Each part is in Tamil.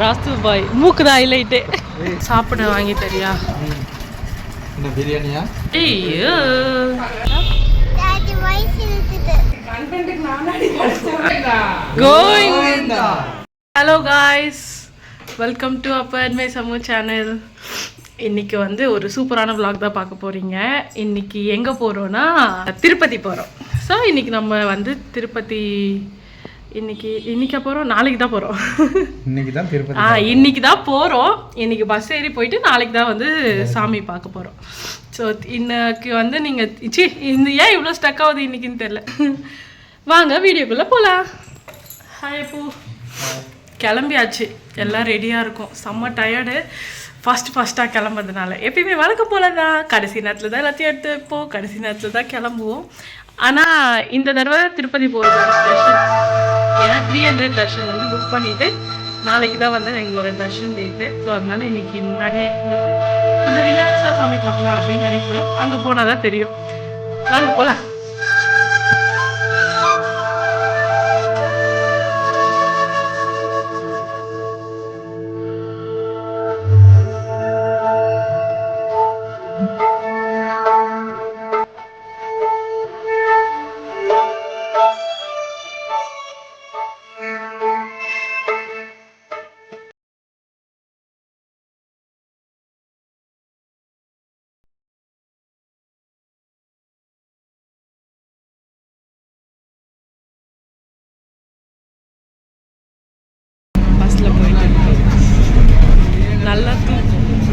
ராஸ்து பாய் மூக்கு தான் ஹைலைட்டு. சாப்பிட வாங்கி தெரியா? என்ன பிரியாணியா? ஐயோ hello guys, welcome to upper my சமூ சேனல். இன்னைக்கு வந்து ஒரு சூப்பரான vlog தான் பார்க்க போறீங்க. இன்னைக்கு எங்கே போகிறோன்னா திருப்பதி போகிறோம். ஸோ இன்னைக்கு நம்ம வந்து திருப்பதி இன்னைக்கு போகிறோம், நாளைக்கு தான் போகிறோம். இன்னைக்கு தான் போகிறோம். இன்னைக்கு பஸ் ஏறி போயிட்டு நாளைக்கு தான் வந்து சாமி பார்க்க போகிறோம். ஸோ இன்னைக்கு வந்து நீங்கள் இந்த ஏன் இவ்வளோ ஸ்டக் ஆகுது இன்னைக்குன்னு தெரில. வாங்க வீடியோக்குள்ளே போகலாம். ஹாய் பூ, கிளம்பியாச்சு, எல்லாம் ரெடியாக இருக்கும். செம்ம டயர்டு, ஃபஸ்ட்டாக கிளம்புறதுனால. எப்பயுமே வழக்கம் போல தான் கடைசி நேரத்தில் தான் எல்லாத்தையும் எடுத்து வைப்போம், கடைசி நேரத்தில் தான் கிளம்புவோம். ஆனால் இந்த தடவை திருப்பதி போகிறது ஸ்பெஷல். ஏன்னா 300 தர்ஷன் வந்து புக் பண்ணிவிட்டு நாளைக்கு தான் வந்து எங்களோட தர்ஷன் டேட்டு. ஸோ அதனால இன்னைக்கு முன்னாடியே கொஞ்சம் ரிலாக்ஸாக சாமி பார்க்கலாம் அப்படின்னு நினைக்கிறோம். அங்கே போனால் தான் தெரியும். வாங்க போகலாம்.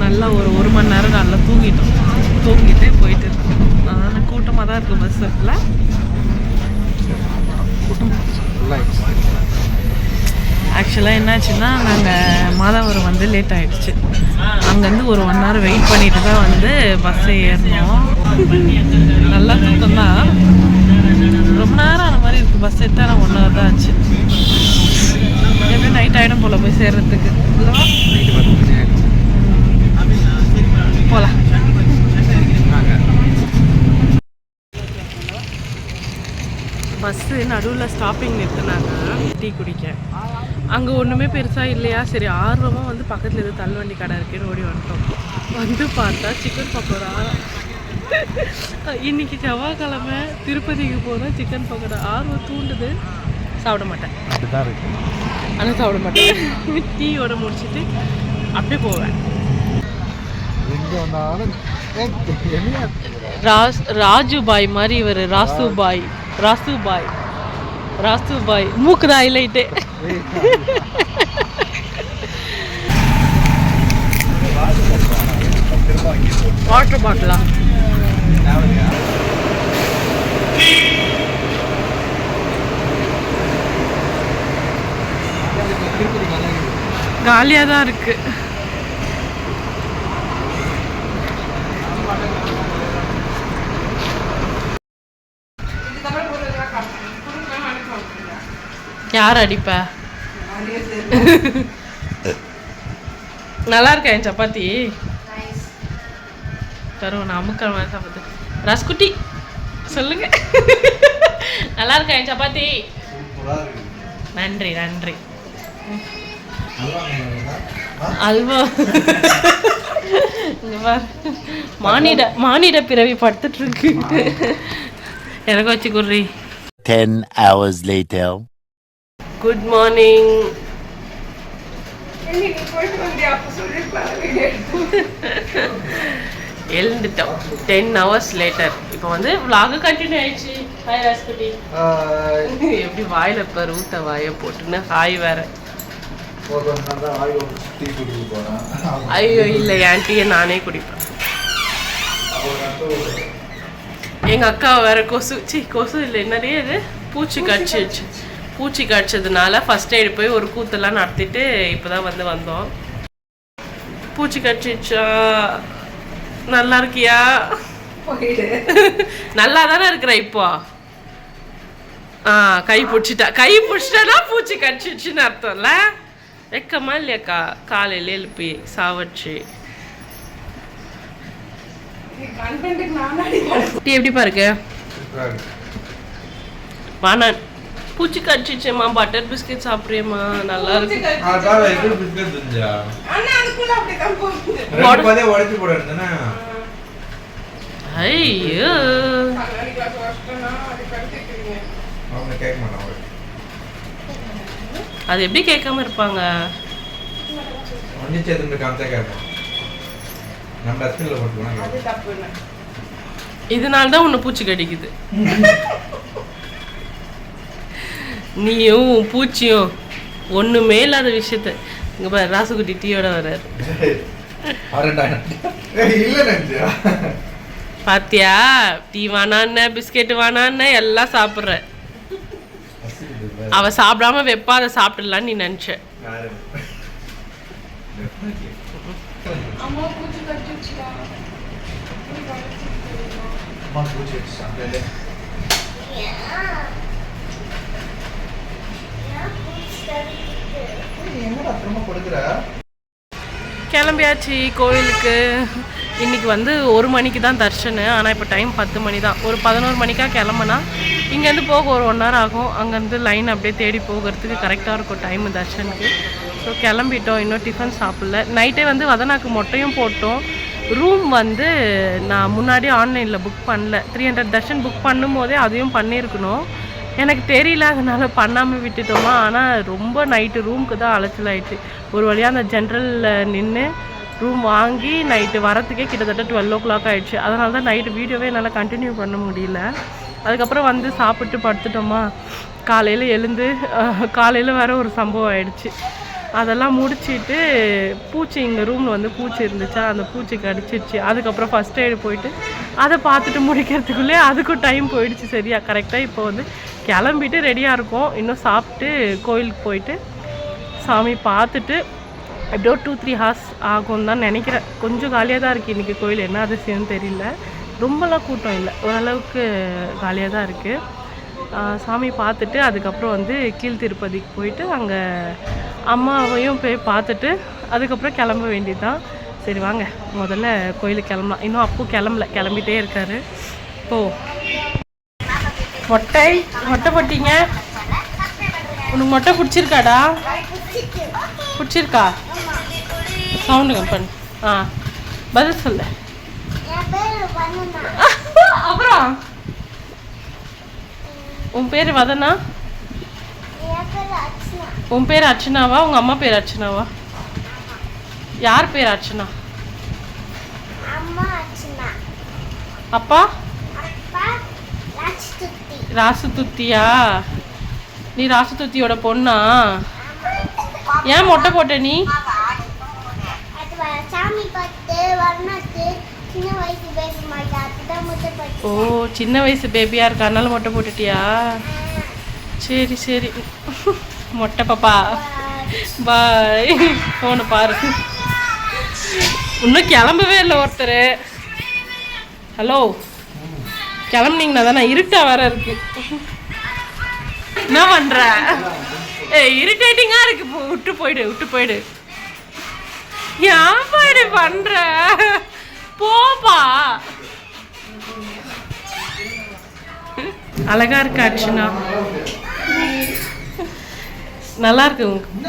நல்லா ஒரு மணி நேரம் நல்லா தூங்கிட்டு போயிட்டு இருக்கோம். அதனால் கூட்டமாக தான் இருக்குது பஸ்ஸில். ஆக்சுவலாக என்னாச்சுன்னா, நாங்கள் மாதாவரம் வந்து லேட் ஆகிடுச்சு. அங்கேருந்து ஒரு 1 hour வெயிட் பண்ணிட்டு தான் வந்து பஸ்ஸை ஏறினோம். நல்லா தூக்கம் தான், ரொம்ப நேரம் அந்த மாதிரி இருக்குது. பஸ் எடுத்தால் நான் 1 hour தான் ஆச்சு. எப்படியும் நைட் ஆகிடும் போல் போய் சேர்றதுக்கு. போகலாம். பஸ்ஸு நடுவில் ஸ்டாப்பிங் நிறுத்தினாங்க டீ குடிக்க. அங்கே ஒன்றுமே பெருசாக இல்லையா, சரி ஆர்வமாக வந்து பக்கத்தில் எதுவும் தள்ளுவண்டி கடை இருக்குன்னு ஓடி வந்துட்டோம். வந்து பார்த்தா சிக்கன் பக்கோடா. இன்னைக்கு செவ்வாய்க்கிழமை திருப்பதிக்கு போனால் சிக்கன் பக்கோடா ஆர்வம் தூண்டுது. சாப்பிட மாட்டேன், ஆனால் சாப்பிட மாட்டேன். டீயோட முடிச்சுட்டு அப்படியே போவேன். ராஜுபாய் மாதிரி இவர் ராசுபாய் மூக்கு தான் ஹைலைட்டு. வாட்டர் பாட்டிலா? காலியாக தான் இருக்கு. யார் அடிப்ப? நல்லா இருக்கா என் சப்பாத்தி? தருவோம், நான் அமுக்கிற மாதிரி சாப்பிட்டு. ரஸ்குட்டி சொல்லுங்க, நல்லா இருக்கா என் சப்பாத்தி? நன்றி. அல்வா மானிட பிறவி படுத்துட்டு இருக்கு. எனக்கு வச்சு குர்ரி. 10 hours later. Good morning. எழுந்துட்டோம் 10 hours லேட்டர். இப்போ வந்து vlog கண்டினியூ ஆயிடுச்சு. ஹாய் ராஸ்குட்டி. எப்படி வாயில பாரு, ஊத்த வாயை போட்டுன்னு ஹாய் வேற. ஐயோ இல்லை, என் டீயை நானே குடிப்பேன். எங்கள் அக்கா வேற கொசு இல்லை என்னதே இது பூச்சி கடிச்சதுனால ஃபர்ஸ்ட் எய்டு போய் ஒரு கூத்தெல்லாம் நடத்திட்டு இப்போ தான் வந்தோம். பூச்சி கடிச்சிச்சா? நல்லா இருக்கியா? நல்லா தானே இருக்கிற இப்போ? கை பிடிச்சிட்டா பூச்சி கடிச்சிச்சுன்னு அர்த்தம்ல. வெக்கமா இல்லையாக்கா? காலையில் எழுப்பி சாவச்சு டீ எப்படிப்பா இருக்கு? வானா பூச்சி கடிச்சிச்சேம்மா. பட்டர் பிஸ்கெட் சாப்பிட்றியம்மா, நல்லா இருக்கு. ஐயோ அது எப்படி கேட்காம இருப்பாங்க? இதனால தான் உன்னை பூச்சி கடிக்குது. நீயும் பூச்சியும் ஒண்ணுமே இல்லாத விஷயத்த இங்க பாரு. ராசுகுட்டி டீயோட வர்றாரு. பாத்தியா, டீ வேணான்னு பிஸ்கெட் வேணான்னு எல்லாம் சாப்பிட்ற. அவ சாப்பிடாம வெப்பா அதை சாப்பிடலான்னு நீ நினைச்ச. கிளம்பியாச்சு கோயிலுக்கு. இன்னைக்கு வந்து 1 மணிக்கு தான் தர்ஷனு. ஆனால் இப்போ டைம் 10 மணி தான். ஒரு 11 மணிக்காக கிளம்புனா இங்கேருந்து போக ஒரு 1 hour ஆகும். அங்கேருந்து லைன் அப்படியே தேடி போகிறதுக்கு கரெக்டாக இருக்கும் டைமு தர்ஷனுக்கு. ஸோ கிளம்பிட்டோம். இன்னும் டிஃபன் சாப்பிடல. நைட்டே வந்து வதனாக்கு மொட்டையும் போட்டோம். ரூம் வந்து நான் முன்னாடி ஆன்லைனில் புக் பண்ணல. 300 தர்ஷன் புக் பண்ணும் போதே அதையும் பண்ணியிருக்கணும். எனக்கு தெரியல, அதனால பண்ணாமல் விட்டுட்டோமா. ஆனால் ரொம்ப நைட்டு ரூமுக்கு தான் அலைச்சல் ஆயிடுச்சு. ஒரு வழியாக அந்த ஜென்ரலில் நின்று ரூம் வாங்கி நைட்டு வரத்துக்கே கிட்டத்தட்ட 12 o'clock ஆகிடுச்சு. அதனால தான் நைட்டு வீடியோவே என்னால் கண்டினியூ பண்ண முடியல. அதுக்கப்புறம் வந்து சாப்பிட்டு படுத்துட்டோமா. காலையில் எழுந்து காலையில் வேறு ஒரு சம்பவம் ஆயிடுச்சு. அதெல்லாம் முடிச்சுட்டு பூச்சி இங்கே ரூமில் வந்து பூச்சி இருந்துச்சா, அந்த பூச்சி கடிச்சிருச்சு. அதுக்கப்புறம் ஃபஸ்ட் எய்டு போயிட்டு அதை பார்த்துட்டு முடிக்கிறதுக்குள்ளே அதுக்கும் டைம் போயிடுச்சு. சரியா கரெக்டாக இப்போ வந்து கிளம்பிட்டு ரெடியாக இருக்கோம். இன்னும் சாப்பிட்டு கோயிலுக்கு போயிட்டு சாமி பார்த்துட்டு எப்படியோ 2-3 hours ஆகும் தான் நினைக்கிறேன். கொஞ்சம் காலியாக தான் இருக்குது இன்றைக்கி கோயில். என்ன அதிசயம்னு தெரியல. ரொம்பலாம் கூட்டம் இல்லை, ஓரளவுக்கு காலியாக தான் இருக்குது. சாமி பார்த்துட்டு அதுக்கப்புறம் வந்து கீழ் திருப்பதிக்கு போயிட்டு அங்கே அம்மாவையும் போய் பார்த்துட்டு அதுக்கப்புறம் கிளம்ப வேண்டியது தான். சரி வாங்க முதல்ல கோயிலுக்கு கிளம்பலாம். இன்னும் அப்போ கிளம்பிட்டே இருக்காரு. போ மொட்டை போட்டீங்க. உனக்கு மொட்டை பிடிச்சிருக்காடா? பிடிச்சிருக்கா? Sound company. பதில் சொல்ல. அப்புறம் உன் பேர் வதனா? உன் பேர் அர்ச்சனாவா? உங்க அம்மா பேர் அர்ச்சனாவா? யார் பேர் அர்ச்சனா? அப்பா ராசுதுத்தியா? நீ ராசுதுத்தியோட பொண்ணா? ஏன் மொட்டை போட்ட நீ? ஓ சின்ன வயசு பேபியா இருக்கா, அதனால மொட்டை போட்டுட்டியா? சரி சரி மொட்டை பாப்பா பாய். போன பாரு. இன்னும் கிளம்பவே இல்லை ஒருத்தர். ஹலோ கிளம்புனீங்கன்னா தானே? இருட்டா வேற இருக்கு. என்ன பண்ற? இரிட்டேட்டிங்கா இருக்கு. விட்டு போயிடு. ஏன் இப்படி பண்ற? போப்பா. அழகா இருக்கு அர்ச்சனா. நல்லா இருக்கு.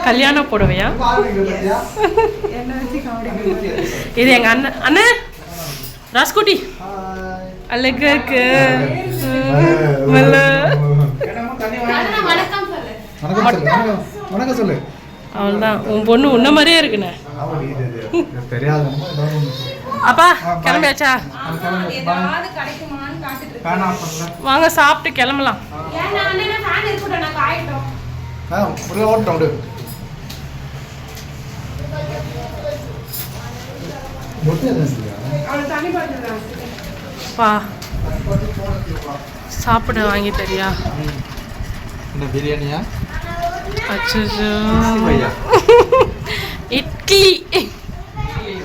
கல்யாண புடவையா? இது எங்க அண்ணன் ராஸ்குட்டி. அழகா இருக்கு. அவள்தான் உன் பொண்ணு உன்ன மாதிரியே இருக்குண்ணே. அப்பா கிளம்பியாச்சா? வாங்க சாப்பிட்டு கிளம்பலாம். பா சாப்பிட வாங்கி தரியா? பிரியாணியா? அச்சோ இட்லி.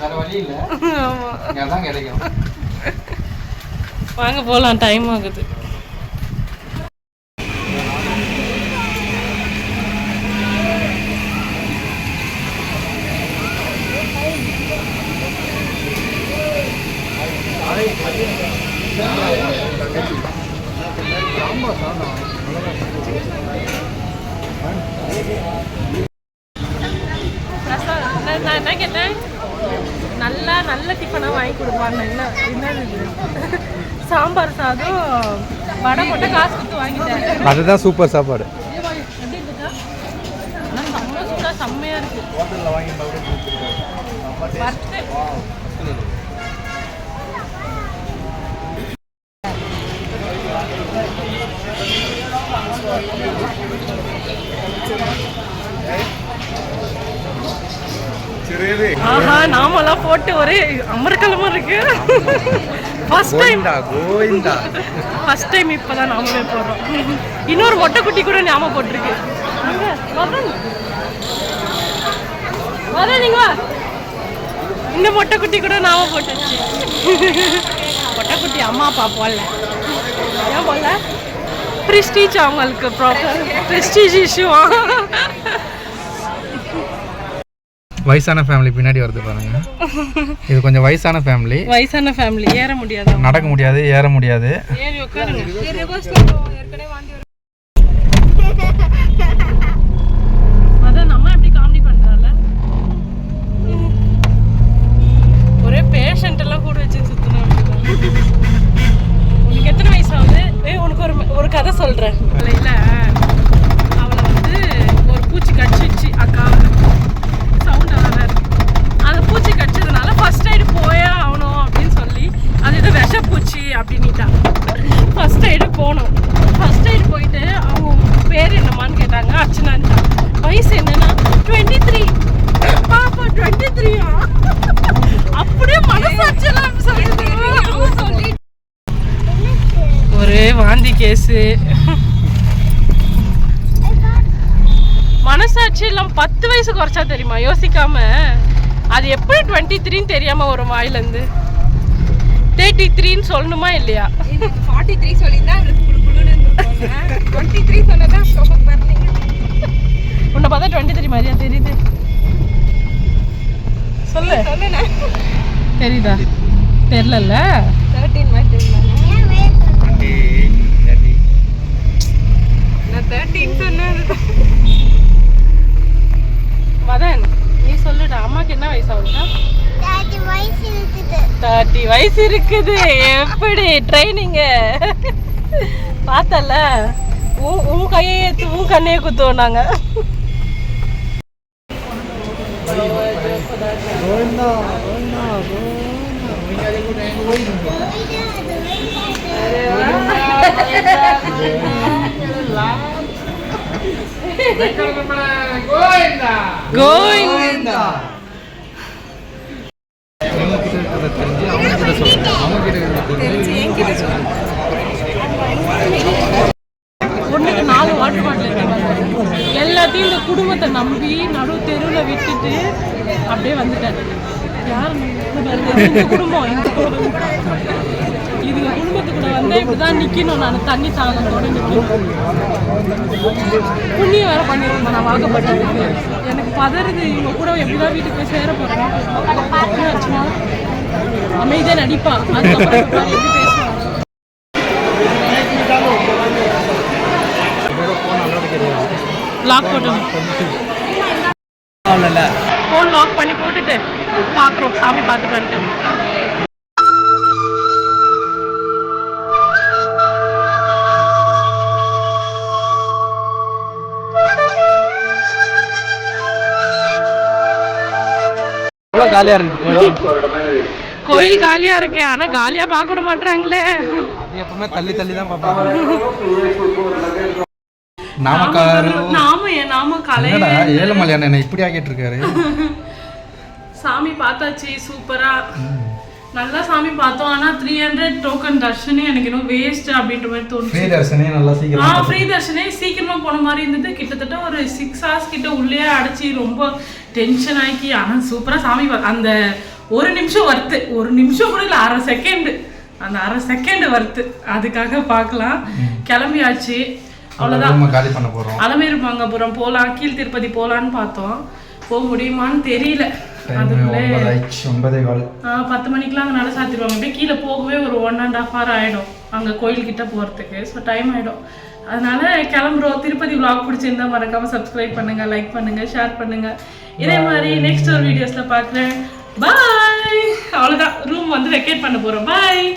வேற வழி இல்ல. அதான் கிடைக்கும். வாங்க போலாம், டைம் ஆகுது. நான் என்ன கேட்டேன், நல்ல டிஃபனாக வாங்கி கொடுப்பான்னு. என்னது இது? சாம்பார் சாதம் வடை போட்டு காசு கொடுத்து வாங்கிட்டேன். அதுதான் சூப்பர் சாப்பாடு. எப்படி இருக்குதா? ஆனால் செம்ம சூடாக செம்மையாக இருக்கு. வறுத்து ஆஹா, நாமெல்லாம் போட்டு ஒரே அமர்க்கலமா இருக்கு. ஃபர்ஸ்ட் டைம் இப்பதான் நாமளே போடுறோம். இன்னொரு மொட்டை குட்டி கூட ஞாபகம் போட்டிருக்கு. நீங்க இந்த மொட்டை குட்டி கூட நாம போட்டுச்சு. மொட்டை குட்டி அம்மா அப்பா போடல. ஏன் போடல? ப்ரெஸ்டீஜ் அவங்களுக்கு, ப்ராப்பர் ப்ரெஸ்டீஜ் இஷ்யூவா. வயசான ஃபேமிலி பின்னாடி வருது பாருங்க. இது கொஞ்சம் வயசான ஃபேமிலி ஏற முடியாது, நடக்க முடியாது, ஏற முடியாது. ஏறி உட்காருங்க. அதான் நம்ம எப்படி காமெடி பண்றால, ஒரே பேஷண்ட் எல்லாம் கூட வச்சு சுத்தணும். உனக்கு எத்தனை வயசு ஆகுது? உனக்கு ஒரு கதை சொல்றேன். இல்ல அவளை வந்து ஒரு பூச்சி கடிச்சிச்சு அக்கா. சவுண்ட் நல்லா இருக்கு. அந்த பூச்சி கடிச்சதுனால ஃபர்ஸ்ட் எய்டு போயே ஆகணும் அப்படின்னு சொல்லி, அது ஏதோ விஷப்பூச்சி அப்படின்னுட்டான். ஃபர்ஸ்ட் எய்டு போனோம். ஃபர்ஸ்ட் எய்டு போயிட்டு அவங்க பேர் என்னம்மான்னு கேட்டாங்க. அர்ச்சனான்ட்டான். வயசு என்னன்னா 23. பாப்பா 23யா? அப்படியே மனசாட்சியெல்லாம் சொல்லி ஒரே வாந்தி கேஸு. மனசாட்சி எல்லாம் 10 வயசு குறைச்சா தெரியுமா? யோசிக்காம அது எப்படி 23ன்னு தெரியாம ஒரு வாயிலேருந்து 33ன்னு சொல்லணுமா இல்லையா? 43 சொல்லியிருந்தா 23 சொன்னதான் ஸ்டொமக் பர்னிங். உன்னை பார்த்தா 23 மாதிரியா தெரியுது? சொல்லு. தெரியுதா? தெரியல. 13 மாதிரி தெரியல. நான் 13 சொன்னேன். மதன், நீ சொல்லுடா, அம்மாக்கு என்ன வயசு ஆகுதுடா? 30 வயசு இருக்குது. எப்படி ட்ரைனிங்க பார்த்தல? உன் கையை ஏற்று உன் கண்ணையே குத்துவோம் நாங்க. கோவிந்தா. ஒன்றுக்கு 4 வாட்டர் பாட்டில் எல்லாத்தையும் இந்த குடும்பத்தை நம்பி நடு தெருவில் விட்டுட்டு அப்படியே வந்துட்டாரு. யார் இந்த குடும்பம்? இதுங்க குடும்பத்து கூட வந்தால் இப்படி தான் நிற்கணும். நான் தண்ணி தாகத்தோட நிற்கணும். புண்ணியம் வேற பண்ணிருந்தேன் நான் வாக்கப்பட்டதுக்கு. எனக்கு பதறுது. இவங்க கூட எப்படிதான் வீட்டுக்கு போய் சேர போகிறோம். ஆச்சுன்னா அமைதியாக நடிப்பா. அதுக்கப்புறம் எப்படி பேசுவாங்க. லாக் போட்டு ஃபோன் லாக் பண்ணி போட்டுட்டு பார்க்குறோம். சாமி பார்த்துட்டு வந்துட்டு காலியா இருக்கு. கோயில் காலியா இருக்கு. ஆனா காலியா பார்க்க விட மாட்டாங்களே. எப்பவுமே தள்ளி தள்ளி தான் பார்ப்பாங்க. நாம காலையில ஏழுமலையான என்ன இப்படி ஆகிட்டு இருக்காரு. சாமி பார்த்தாச்சு, சூப்பரா நல்லா சாமி பார்த்தோம். ஆனா 300 டோக்கன் தர்ஷனே எனக்கு இன்னும் வேஸ்ட் அப்படின்ற மாதிரி தோணுச்சு. ஃப்ரீ தர்ஷனே நல்லா சீக்கிரமா ஃப்ரீ தர்ஷனே சீக்கிரமா போன மாதிரி இருந்தது. கிட்டத்தட்ட ஒரு 6 hours கிட்ட உள்ளே அடைச்சி ரொம்ப டென்ஷன் ஆகி. ஆனா சூப்பரா சாமி அந்த 1 நிமிஷம் வர்த்து. 1 நிமிஷம் கூட இல்லை, 1/2 செகண்ட். அந்த 1/2 செகண்ட் வர்த்து. அதுக்காக பார்க்கலாம். கிளம்பியாச்சு, அவ்வளோதான். காலி பண்ண போறோம். அலமேலுமங்கபுரம் போகலாம், கீழ் திருப்பதி போகலான்னு பார்த்தோம். போக முடியுமான்னு தெரியல. அதுக்குள்ளே 10 மணிக்கெலாம் அங்கே நட சாத்திடுவாங்க. அப்படியே கீழே போகவே ஒரு 1.5 hour ஆகிடும் அங்கே கோயில்கிட்ட போகிறதுக்கு. ஸோ டைம் ஆகிடும். அதனால கிளம்புறோம். திருப்பதி vlog பிடிச்சிருந்தா மறக்காம சப்ஸ்கிரைப் பண்ணுங்க, லைக் பண்ணுங்க, ஷேர் பண்ணுங்க. இதே மாதிரி நெக்ஸ்ட் ஒரு வீடியோஸ்ல பார்க்குறேன். பாய். அவ்வளோதான், ரூம் வந்து வெக்கேட் பண்ண போறோம். பாய்.